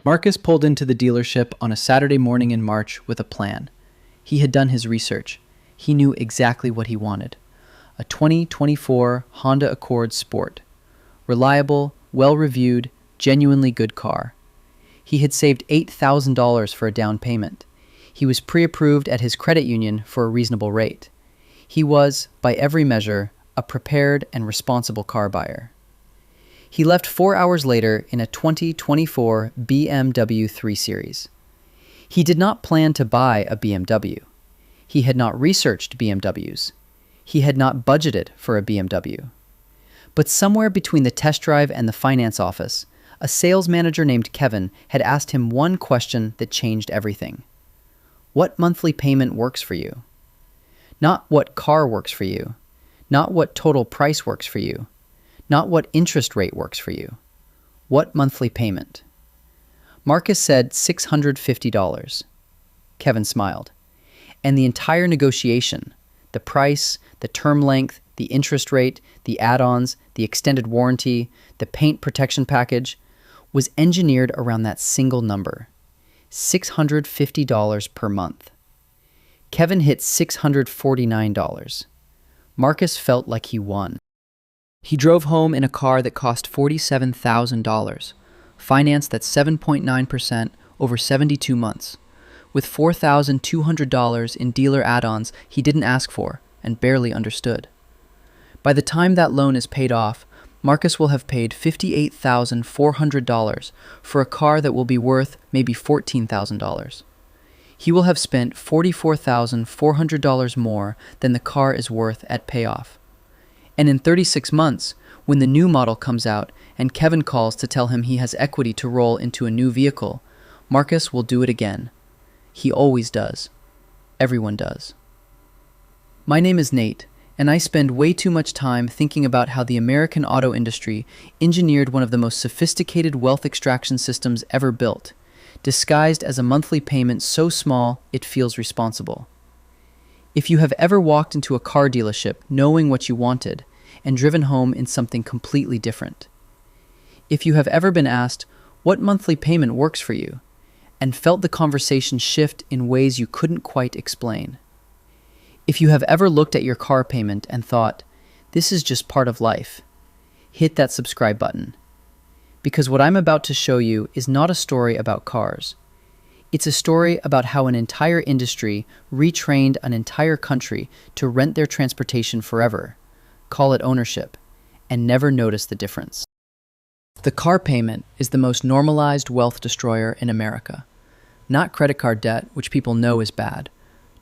Marcus pulled into the dealership on a Saturday morning in March with a plan. He had done his research. He knew exactly what he wanted. A 2024 Honda Accord Sport. Reliable, well-reviewed, genuinely good car. He had saved $8,000 for a down payment. He was pre-approved at his credit union for a reasonable rate. He was, by every measure, a prepared and responsible car buyer. He left 4 hours later in a 2024 BMW 3 Series. He did not plan to buy a BMW. He had not researched BMWs. He had not budgeted for a BMW. But somewhere between the test drive and the finance office, a sales manager named Kevin had asked him one question that changed everything. What monthly payment works for you? Not what car works for you. Not what total price works for you. Not what interest rate works for you. What monthly payment? Marcus said $650. Kevin smiled. And the entire negotiation, the price, the term length, the interest rate, the add-ons, the extended warranty, the paint protection package, was engineered around that single number, $650 per month. Kevin hit $649. Marcus felt like he won. He drove home in a car that cost $47,000, financed at 7.9% over 72 months, with $4,200 in dealer add-ons he didn't ask for and barely understood. By the time that loan is paid off, Marcus will have paid $58,400 for a car that will be worth maybe $14,000. He will have spent $44,400 more than the car is worth at payoff. And in 36 months, when the new model comes out and Kevin calls to tell him he has equity to roll into a new vehicle, Marcus will do it again. He always does. Everyone does. My name is Nate, and I spend way too much time thinking about how the American auto industry engineered one of the most sophisticated wealth extraction systems ever built, disguised as a monthly payment so small it feels responsible. If you have ever walked into a car dealership knowing what you wanted and driven home in something completely different. If you have ever been asked what monthly payment works for you and felt the conversation shift in ways you couldn't quite explain. If you have ever looked at your car payment and thought, this is just part of life, hit that subscribe button. Because what I'm about to show you is not a story about cars. It's a story about how an entire industry retrained an entire country to rent their transportation forever, call it ownership, and never notice the difference. The car payment is the most normalized wealth destroyer in America. Not credit card debt, which people know is bad.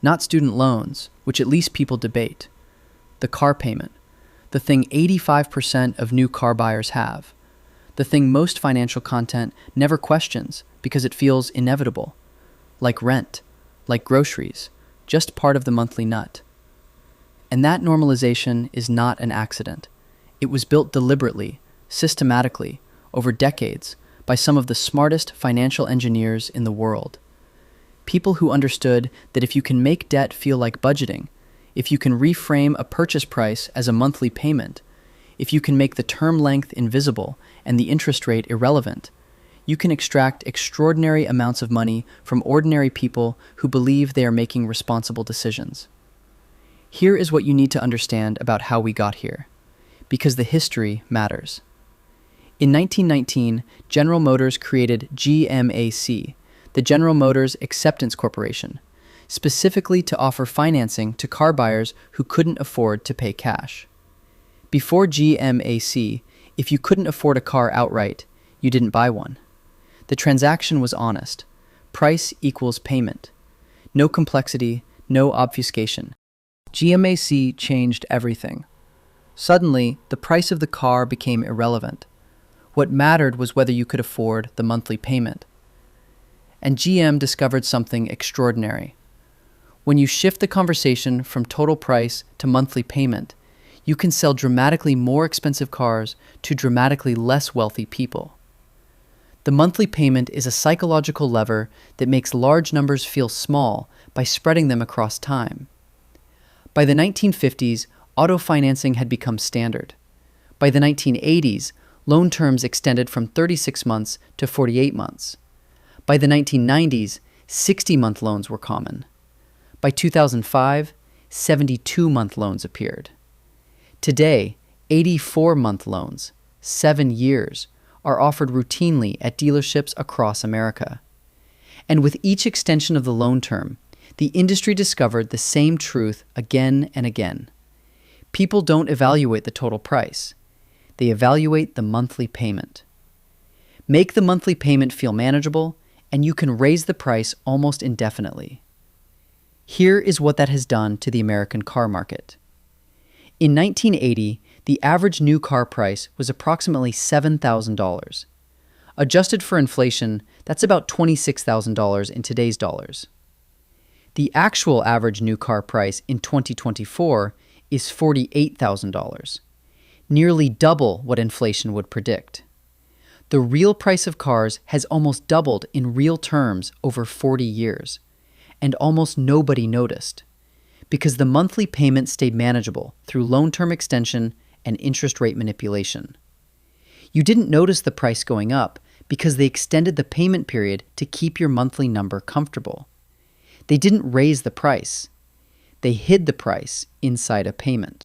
Not student loans, which at least people debate. The car payment, the thing 85% of new car buyers have. The thing most financial content never questions because it feels inevitable. Like rent, like groceries, just part of the monthly nut. And that normalization is not an accident. It was built deliberately, systematically, over decades, by some of the smartest financial engineers in the world. People who understood that if you can make debt feel like budgeting, if you can reframe a purchase price as a monthly payment, if you can make the term length invisible and the interest rate irrelevant, you can extract extraordinary amounts of money from ordinary people who believe they are making responsible decisions. Here is what you need to understand about how we got here, because the history matters. In 1919, General Motors created GMAC, the General Motors Acceptance Corporation, specifically to offer financing to car buyers who couldn't afford to pay cash. Before GMAC, if you couldn't afford a car outright, you didn't buy one. The transaction was honest. Price equals payment. No complexity, no obfuscation. GMAC changed everything. Suddenly, the price of the car became irrelevant. What mattered was whether you could afford the monthly payment. And GM discovered something extraordinary. When you shift the conversation from total price to monthly payment, you can sell dramatically more expensive cars to dramatically less wealthy people. The monthly payment is a psychological lever that makes large numbers feel small by spreading them across time. By the 1950s, auto financing had become standard. By the 1980s, loan terms extended from 36 months to 48 months. By the 1990s, 60-month loans were common. By 2005, 72-month loans appeared. Today, 84-month loans, 7 years, are offered routinely at dealerships across America. And with each extension of the loan term, the industry discovered the same truth again and again. People don't evaluate the total price. They evaluate the monthly payment. Make the monthly payment feel manageable, and you can raise the price almost indefinitely. Here is what that has done to the American car market. In 1980, the average new car price was approximately $7,000. Adjusted for inflation, that's about $26,000 in today's dollars. The actual average new car price in 2024 is $48,000, nearly double what inflation would predict. The real price of cars has almost doubled in real terms over 40 years, and almost nobody noticed, because the monthly payment stayed manageable through loan term extension and interest rate manipulation. You didn't notice the price going up because they extended the payment period to keep your monthly number comfortable. They didn't raise the price. They hid the price inside a payment.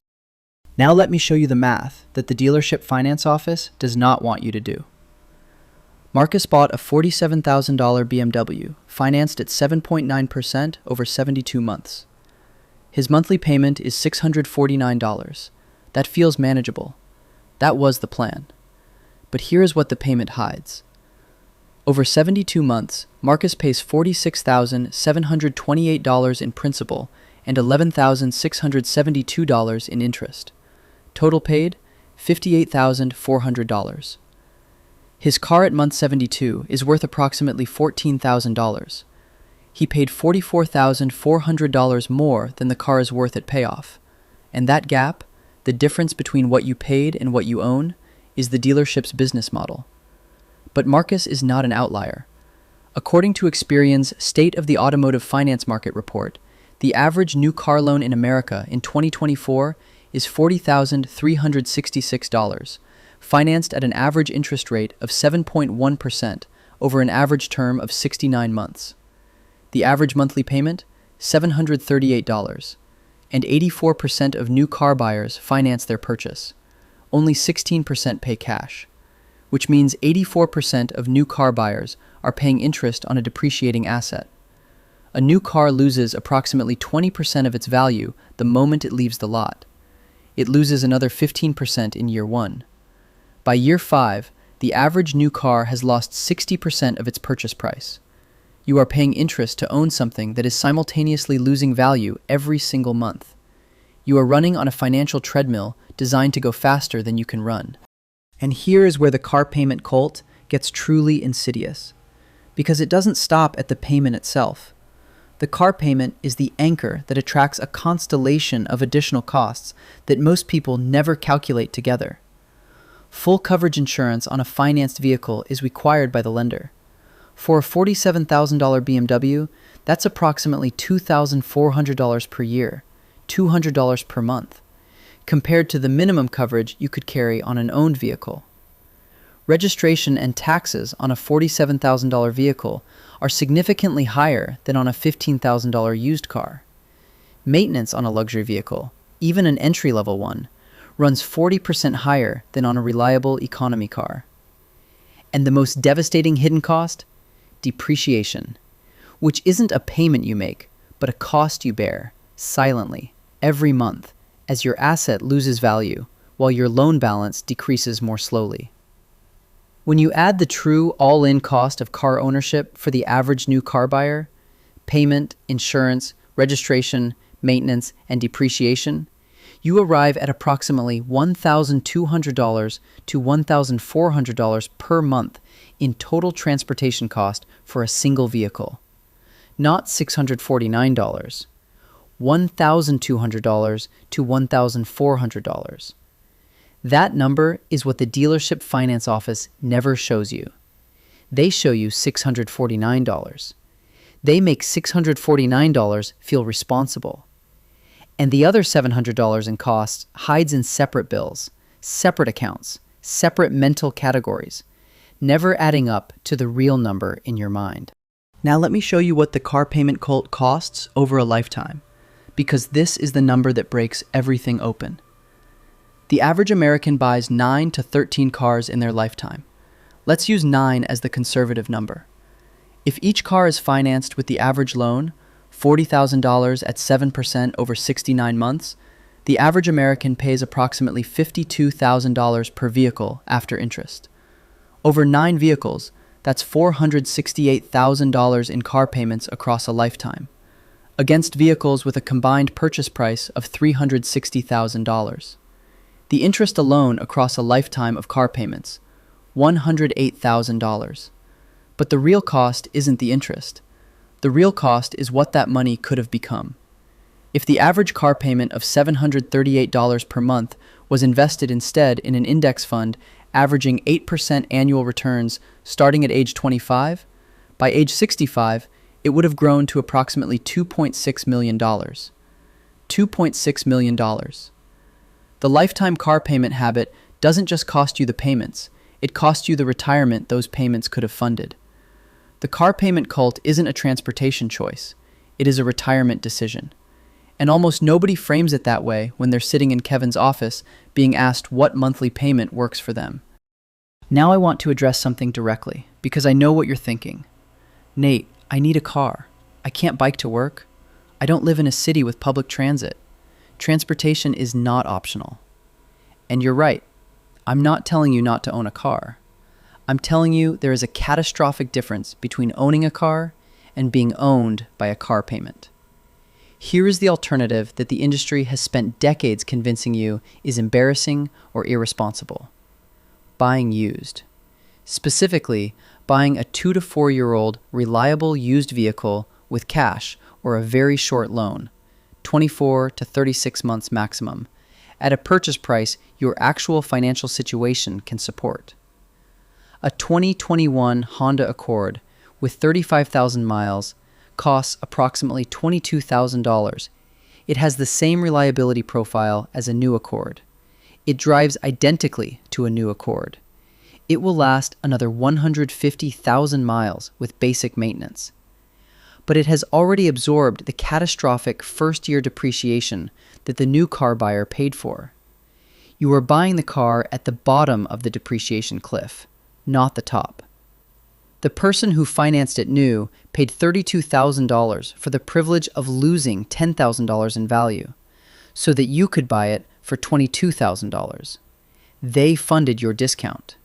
Now let me show you the math that the dealership finance office does not want you to do. Marcus bought a $47,000 BMW, financed at 7.9% over 72 months. His monthly payment is $649. That feels manageable. That was the plan. But here is what the payment hides. Over 72 months, Marcus pays $46,728 in principal and $11,672 in interest. Total paid, $58,400. His car at month 72 is worth approximately $14,000. He paid $44,400 more than the car is worth at payoff. And that gap, the difference between what you paid and what you own, is the dealership's business model. But Marcus is not an outlier. According to Experian's State of the Automotive Finance Market report, the average new car loan in America in 2024 is $40,366, financed at an average interest rate of 7.1% over an average term of 69 months. The average monthly payment, $738, and 84% of new car buyers finance their purchase. Only 16% pay cash, which means 84% of new car buyers are paying interest on a depreciating asset. A new car loses approximately 20% of its value the moment it leaves the lot. It loses another 15% in year 1. By year 5, the average new car has lost 60% of its purchase price. You are paying interest to own something that is simultaneously losing value every single month. You are running on a financial treadmill designed to go faster than you can run. And here is where the car payment cult gets truly insidious, because it doesn't stop at the payment itself. The car payment is the anchor that attracts a constellation of additional costs that most people never calculate together. Full coverage insurance on a financed vehicle is required by the lender. For a $47,000 BMW, that's approximately $2,400 per year, $200 per month, compared to the minimum coverage you could carry on an owned vehicle. Registration and taxes on a $47,000 vehicle are significantly higher than on a $15,000 used car. Maintenance on a luxury vehicle, even an entry-level one, runs 40% higher than on a reliable economy car. And the most devastating hidden cost? Depreciation, which isn't a payment you make, but a cost you bear, silently, every month, as your asset loses value, while your loan balance decreases more slowly. When you add the true all-in cost of car ownership for the average new car buyer, payment, insurance, registration, maintenance, and depreciation, you arrive at approximately $1,200 to $1,400 per month in total transportation cost for a single vehicle. Not $649, $1,200 to $1,400. That number is what the dealership finance office never shows you. They show you $649. They make $649 feel responsible. And the other $700 in costs hides in separate bills, separate accounts, separate mental categories, never adding up to the real number in your mind. Now let me show you what the car payment cult costs over a lifetime, because this is the number that breaks everything open. The average American buys 9 to 13 cars in their lifetime. Let's use 9 as the conservative number. If each car is financed with the average loan, $40,000 at 7% over 69 months, the average American pays approximately $52,000 per vehicle after interest. Over 9 vehicles, that's $468,000 in car payments across a lifetime, against vehicles with a combined purchase price of $360,000. The interest alone across a lifetime of car payments, $108,000. But the real cost isn't the interest. The real cost is what that money could have become. If the average car payment of $738 per month was invested instead in an index fund averaging 8% annual returns starting at age 25, by age 65, it would have grown to approximately $2.6 million. $2.6 million. The lifetime car payment habit doesn't just cost you the payments, it costs you the retirement those payments could have funded. The car payment cult isn't a transportation choice, it is a retirement decision. And almost nobody frames it that way when they're sitting in Kevin's office being asked what monthly payment works for them. Now I want to address something directly, because I know what you're thinking. Nate, I need a car. I can't bike to work. I don't live in a city with public transit. Transportation is not optional. And you're right. I'm not telling you not to own a car. I'm telling you there is a catastrophic difference between owning a car and being owned by a car payment. Here is the alternative that the industry has spent decades convincing you is embarrassing or irresponsible. Buying used. Specifically, buying a 2 to 4 year old reliable used vehicle with cash or a very short loan, 24 to 36 months maximum, at a purchase price your actual financial situation can support. A 2021 Honda Accord with 35,000 miles costs approximately $22,000. It has the same reliability profile as a new Accord. It drives identically to a new Accord. It will last another 150,000 miles with basic maintenance. But it has already absorbed the catastrophic first-year depreciation that the new car buyer paid for. You are buying the car at the bottom of the depreciation cliff, not the top. The person who financed it new paid $32,000 for the privilege of losing $10,000 in value, so that you could buy it for $22,000. They funded your discount.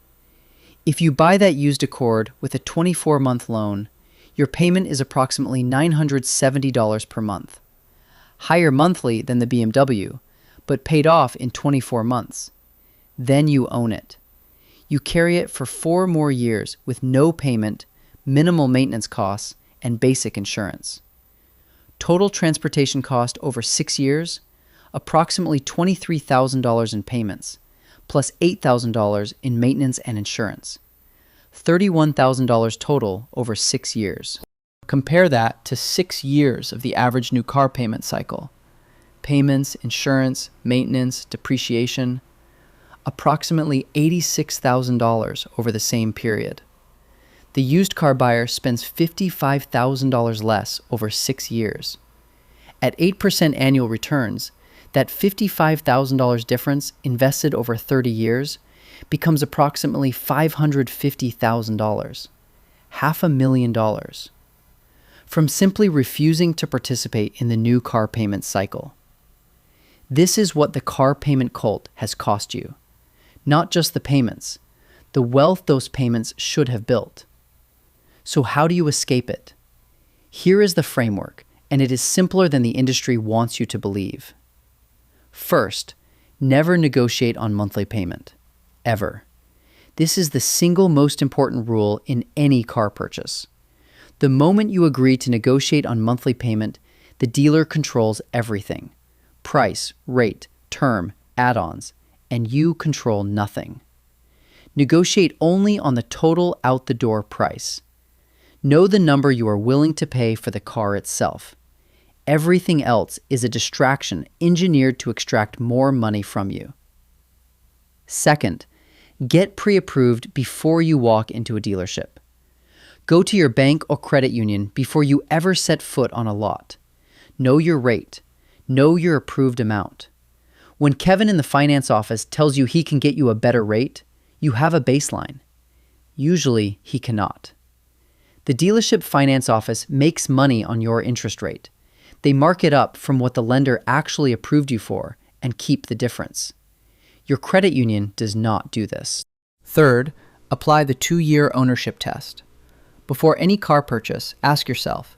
If you buy that used Accord with a 24-month loan, your payment is approximately $970 per month. Higher monthly than the BMW, but paid off in 24 months. Then you own it. You carry it for 4 more years with no payment, minimal maintenance costs, and basic insurance. Total transportation cost over 6 years, approximately $23,000 in payments, plus $8,000 in maintenance and insurance. $31,000 total over 6 years. Compare that to 6 years of the average new car payment cycle. Payments, insurance, maintenance, depreciation, approximately $86,000 over the same period. The used car buyer spends $55,000 less over 6 years. At 8% annual returns, that $55,000 difference invested over 30 years becomes approximately $550,000, $500,000, from simply refusing to participate in the new car payment cycle. This is what the car payment cult has cost you. Not just the payments, the wealth those payments should have built. So how do you escape it? Here is the framework, and it is simpler than the industry wants you to believe. First, never negotiate on monthly payment. Ever. This is the single most important rule in any car purchase. The moment you agree to negotiate on monthly payment, the dealer controls everything. Price, rate, term, add-ons, and you control nothing. Negotiate only on the total out-the-door price. Know the number you are willing to pay for the car itself. Everything else is a distraction engineered to extract more money from you. Second, get pre-approved before you walk into a dealership. Go to your bank or credit union before you ever set foot on a lot. Know your rate. Know your approved amount. When Kevin in the finance office tells you he can get you a better rate, you have a baseline. Usually, he cannot. The dealership finance office makes money on your interest rate. They mark it up from what the lender actually approved you for and keep the difference. Your credit union does not do this. Third, apply the 2-year ownership test. Before any car purchase, ask yourself,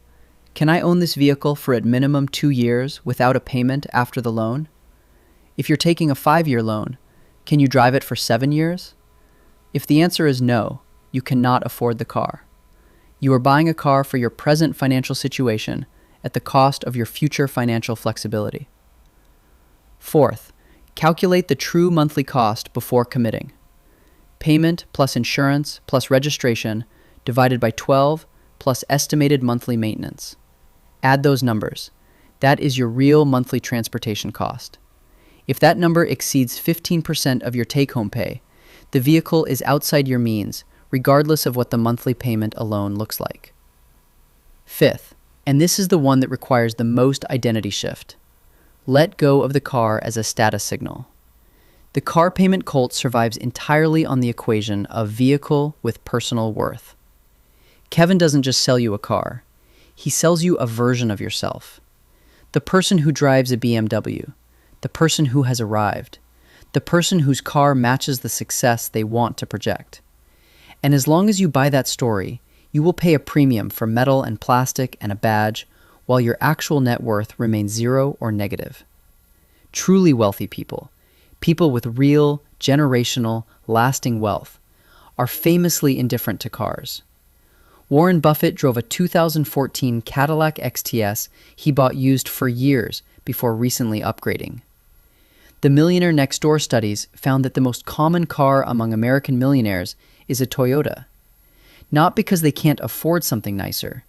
can I own this vehicle for at minimum 2 years without a payment after the loan? If you're taking a 5-year loan, can you drive it for 7 years? If the answer is no, you cannot afford the car. You are buying a car for your present financial situation at the cost of your future financial flexibility. Fourth, calculate the true monthly cost before committing. Payment plus insurance plus registration divided by 12 plus estimated monthly maintenance. Add those numbers. That is your real monthly transportation cost. If that number exceeds 15% of your take-home pay, the vehicle is outside your means, regardless of what the monthly payment alone looks like. Fifth, and this is the one that requires the most identity shift, let go of the car as a status signal. The car payment cult survives entirely on the equation of vehicle with personal worth. Kevin doesn't just sell you a car. He sells you a version of yourself. The person who drives a BMW, the person who has arrived, the person whose car matches the success they want to project. And as long as you buy that story, you will pay a premium for metal and plastic and a badge, while your actual net worth remains zero or negative. Truly wealthy people, people with real, generational, lasting wealth, are famously indifferent to cars. Warren Buffett drove a 2014 Cadillac XTS he bought used for years before recently upgrading. The Millionaire Next Door studies found that the most common car among American millionaires is a Toyota. Not because they can't afford something nicer,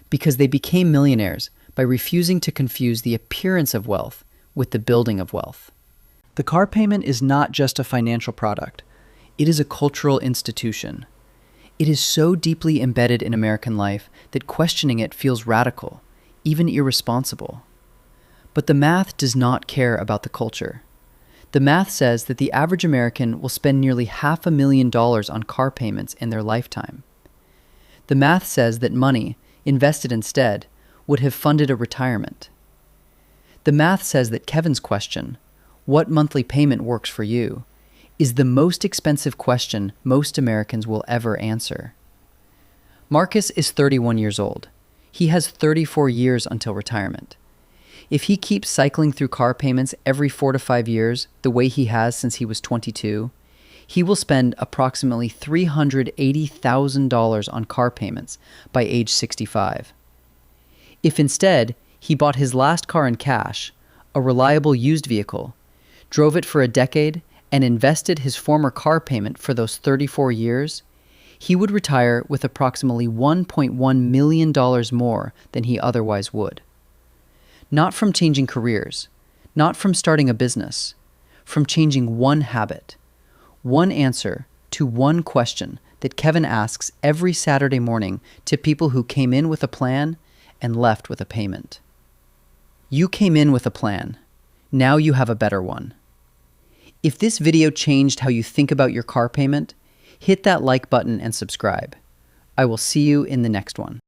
because they became millionaires by refusing to confuse the appearance of wealth with the building of wealth. The car payment is not just a financial product. It is a cultural institution. It is so deeply embedded in American life that questioning it feels radical, even irresponsible. But the math does not care about the culture. The math says that the average American will spend nearly $500,000 on car payments in their lifetime. The math says that money, invested instead, would have funded a retirement. The math says that Kevin's question, what monthly payment works for you, is the most expensive question most Americans will ever answer. Marcus is 31 years old. He has 34 years until retirement. If he keeps cycling through car payments every 4 to 5 years, the way he has since he was 22, he will spend approximately $380,000 on car payments by age 65. If instead he bought his last car in cash, a reliable used vehicle, drove it for a decade, and invested his former car payment for those 34 years, he would retire with approximately $1.1 million more than he otherwise would. Not from changing careers, not from starting a business, from changing one habit, one answer to one question that Kevin asks every Saturday morning to people who came in with a plan and left with a payment. You came in with a plan. Now you have a better one. If this video changed how you think about your car payment, hit that like button and subscribe. I will see you in the next one.